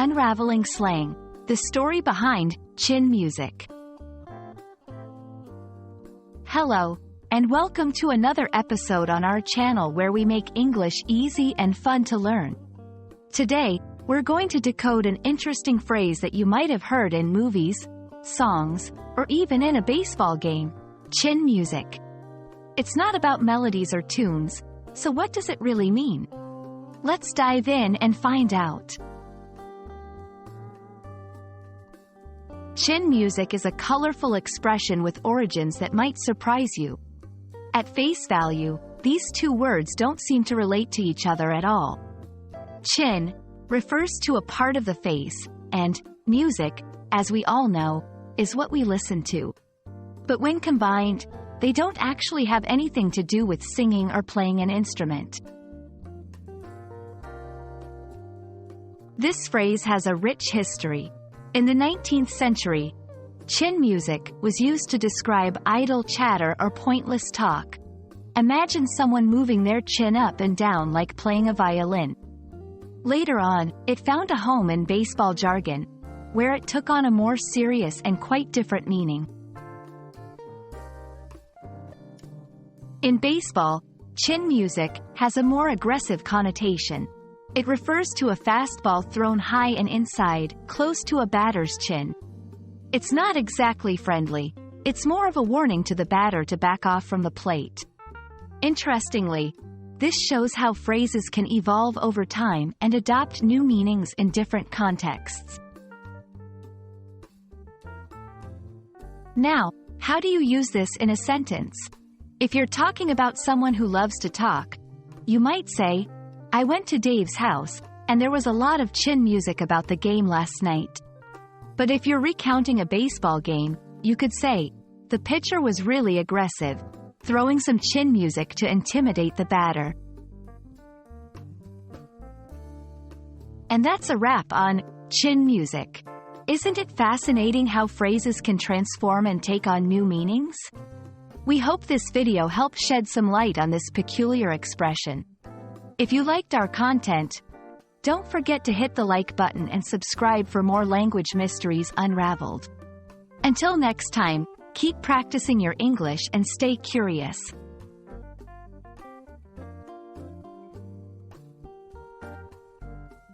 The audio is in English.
Unraveling Slang, the story behind chin music. Hello, and welcome to another episode on our channel where we make English easy and fun to learn. Today, we're going to decode an interesting phrase that you might have heard in movies, songs, or even in a baseball game: chin music. It's not about melodies or tunes, so what does it really mean? Let's dive in and find out. Chin music is a colorful expression with origins that might surprise you. At face value, these two words don't seem to relate to each other at all. Chin refers to a part of the face, and music, as we all know, is what we listen to. But when combined, they don't actually have anything to do with singing or playing an instrument. This phrase has a rich history. In the 19th century, chin music was used to describe idle chatter or pointless talk. Imagine someone moving their chin up and down like playing a violin. Later on, it found a home in baseball jargon, where it took on a more serious and quite different meaning. In baseball, chin music has a more aggressive connotation. It refers to a fastball thrown high and inside, close to a batter's chin. It's not exactly friendly. It's more of a warning to the batter to back off from the plate. Interestingly, this shows how phrases can evolve over time and adopt new meanings in different contexts. Now, how do you use this in a sentence? If you're talking about someone who loves to talk, you might say, "I went to Dave's house, and there was a lot of chin music about the game last night." But if you're recounting a baseball game, you could say, "The pitcher was really aggressive, throwing some chin music to intimidate the batter." And that's a wrap on chin music. Isn't it fascinating how phrases can transform and take on new meanings? We hope this video helped shed some light on this peculiar expression. If you liked our content, don't forget to hit the like button and subscribe for more language mysteries unraveled. Until next time, keep practicing your English and stay curious.